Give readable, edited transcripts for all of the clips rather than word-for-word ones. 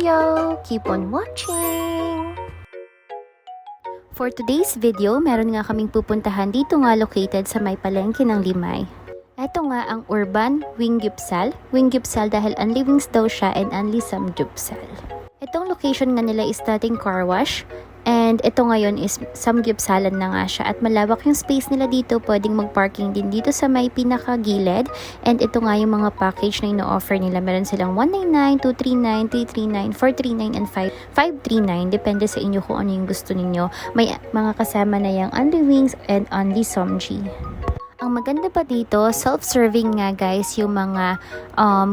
video. Keep on watching! For today's video, meron nga kaming pupuntahan dito nga located sa may palengke ng Limay. Ito nga ang Urban Wingyupsal. Wingyupsal dahil only wings daw siya and only samgyupsal. Itong location nga nila is dating car wash. And ito ngayon is samgyupsalan na nga siya. At malawak yung space nila dito. Pwedeng mag-parking din dito sa may pinakagilid. And ito nga yung mga package na ino-offer nila. Meron silang 199, 239, 339, 439, and 539. Depende sa inyo kung ano yung gusto ninyo. May mga kasama na yung only wings and only somji. Ang maganda pa dito, self-serving nga guys yung mga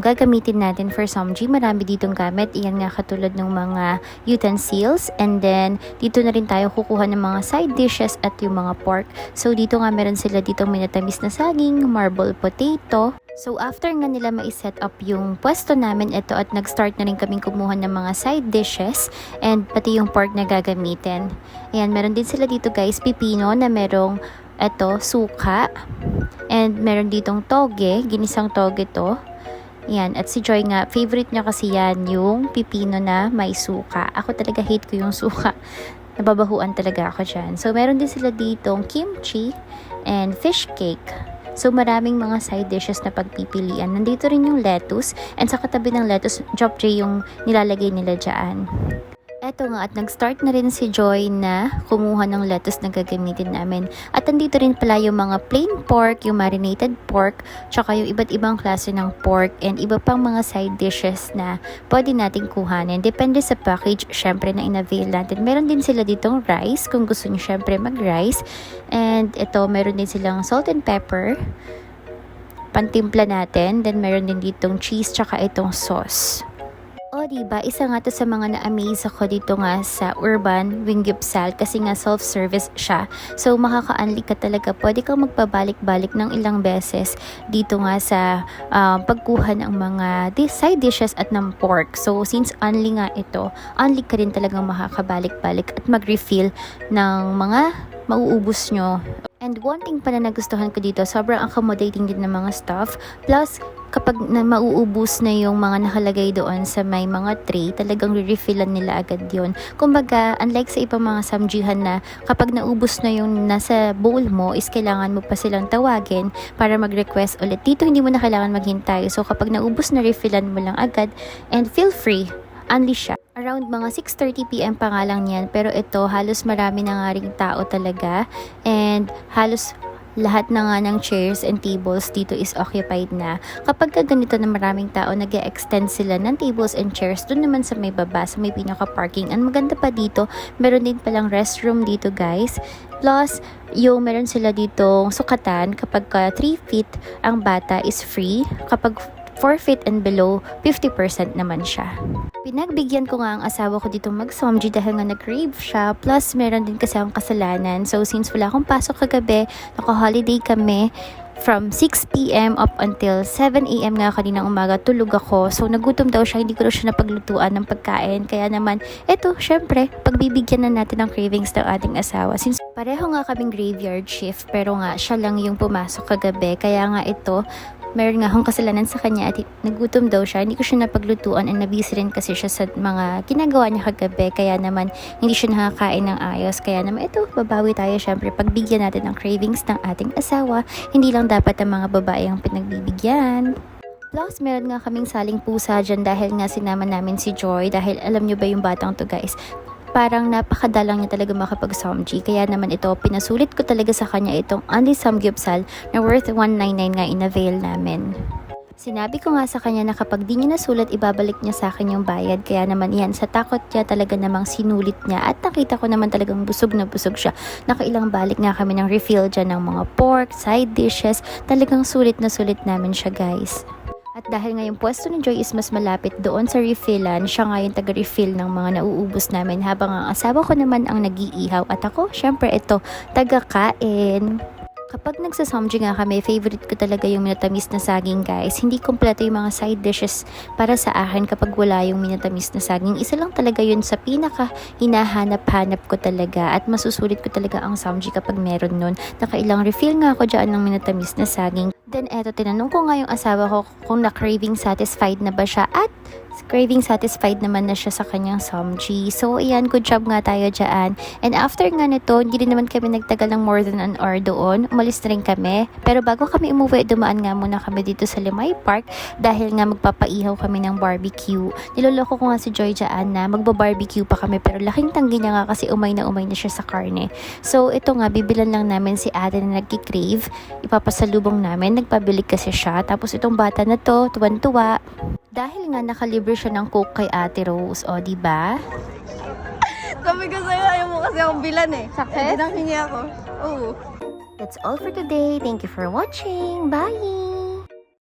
gagamitin natin for somji. Marami ditong gamit. Iyan nga katulad ng mga utensils. And then, dito na rin tayo kukuha ng mga side dishes at yung mga pork. So, dito nga meron sila ditong minatamis na saging, marble potato. So, after nga nila ma-set up yung pwesto namin ito at nag-start na rin kaming kumuha ng mga side dishes and pati yung pork na gagamitin. Ayan, meron din sila dito guys, pipino na merong eto, suka. And meron ditong toge, ginisang toge to. Yan, at si Joy nga, favorite niya kasi yan, yung pipino na may suka. Ako talaga hate ko yung suka. Nababahuan talaga ako dyan. So, meron din sila ditong kimchi and fish cake. So, maraming mga side dishes na pagpipilian. Nandito rin yung lettuce. And sa katabi ng lettuce, japchae yung nilalagay nila dyan. Eto nga at nag-start na rin si Joy na kumuha ng lettuce na gagamitin namin. At nandito rin pala yung mga plain pork, yung marinated pork, tsaka yung iba't ibang klase ng pork and iba pang mga side dishes na pwede nating kuhanin. Depende sa package, syempre na in-avail natin. Meron din sila ditong rice, kung gusto nyo syempre mag-rice. And ito, meron din silang salt and pepper, pantimpla natin. Then meron din ditong cheese, tsaka itong sauce. O diba, isa nga to sa mga na-amaze ako dito nga sa Urban Wingyupsal kasi nga self-service siya. So makaka-unli ka talaga. Pwede kang magpabalik-balik ng ilang beses dito nga sa pagkuha ng mga side dishes at ng pork. So since only nga ito, only ka rin talagang makakabalik-balik at mag-refill ng mga mauubos nyo. And one thing pa na nagustuhan ko dito, sobrang accommodating din ng mga staff. Plus, kapag mauubos na yung mga nakalagay doon sa may mga tray, talagang re-refillan nila agad yun. Kumbaga, unlike sa ibang mga samjihan na kapag naubos na yung nasa bowl mo, is kailangan mo pa silang tawagin para mag-request ulit. Dito, hindi mo na kailangan maghintay. So, kapag naubos na, refillan mo lang agad. And feel free, only siya. Around mga 6:30 PM pa nga lang yan. Pero ito, halos marami na nga ring tao talaga. And halos lahat na nga ng chairs and tables dito is occupied na. Kapag ganito na maraming tao, nag-extend sila ng tables and chairs doon naman sa may baba, sa may pinaka-parking. Ang maganda pa dito, meron din palang restroom dito guys. Plus, yung meron sila ditong sukatan kapag 3 feet ang bata is free. Kapag 4 feet and below, 50% naman siya. Pinagbigyan ko nga ang asawa ko dito mag-somji dahil nga nag-crave siya. Plus, meron din kasi akong kasalanan. So, since wala akong pasok kagabi, naka-holiday kami, from 6 PM up until 7 AM nga kaninang umaga, tulog ako. So, nagutom daw siya, hindi ko daw siya napaglutuan ng pagkain. Kaya naman, eto, syempre, pagbibigyan na natin ng cravings ng ating asawa. Since pareho nga kaming graveyard shift, pero nga, siya lang yung pumasok kagabi. Kaya nga ito, meron nga akong kasalanan sa kanya at nagutom daw siya. Hindi ko siya napaglutuan and nabisi rin kasi siya sa mga ginagawa niya kagabi. Kaya naman, hindi siya nakakain ng ayos. Kaya naman, ito, babawi tayo syempre. Pagbigyan natin ng cravings ng ating asawa, hindi lang dapat ang mga babae ang pinagbibigyan. Plus, meron nga kaming saling pusa dyan dahil nga sinama namin si Joy. Dahil alam nyo ba yung batang to guys? Parang napakadalang niya talaga makapag-somji. Kaya naman ito, pinasulit ko talaga sa kanya itong only samgyupsal na worth 199 nga in-avail namin. Sinabi ko nga sa kanya na kapag di niya nasulat, ibabalik niya sa akin yung bayad. Kaya naman yan, sa takot niya talaga namang sinulit niya. At nakita ko naman talagang busog na busog siya. Nakailang balik nga kami ng refill dyan ng mga pork, side dishes. Talagang sulit na sulit namin siya guys. At dahil nga yung pwesto ni Joy is mas malapit doon sa refillan, siya nga yung taga-refill ng mga nauubos namin habang ang asawa ko naman ang nag-iihaw. At ako, syempre ito, taga-kain. Kapag nagsasamji nga kami, favorite ko talaga yung minatamis na saging guys. Hindi kompleto yung mga side dishes para sa akin kapag wala yung minatamis na saging. Isa lang talaga yun sa pinaka hinahanap-hanap ko talaga at masusulit ko talaga ang samji kapag meron nun. Nakailang refill nga ako dyan ng minatamis na saging. Then eto, tinanong ko nga yung asawa ko kung na-craving satisfied na ba siya at craving satisfied naman na siya sa kanyang somji. So ayan, good job nga tayo dyan. And after nga nito, hindi rin naman kami nagtagal ng more than an hour doon. Umalis na rin kami. Pero bago kami umuwi, dumaan nga muna kami dito sa Limay Park dahil nga magpapaihaw kami ng barbecue. Niloloko ko nga si Joy dyan na magba-barbecue pa kami pero laking tanggi niya nga kasi umay na siya sa karne. So ito nga, bibilan lang namin si ate na nagki-crave. Ipapasalubong namin, nagpabili kasi siya. Tapos itong bata na to, tuwan-tuwa. Dahil nga nakalibre siya ng Coke kay Ate Rose, o diba? Sabi ko sa'yo, ayaw mo kasi akong bilan eh. Sakit? Hindi nakingi ako. Oo. That's all for today. Thank you for watching. Bye!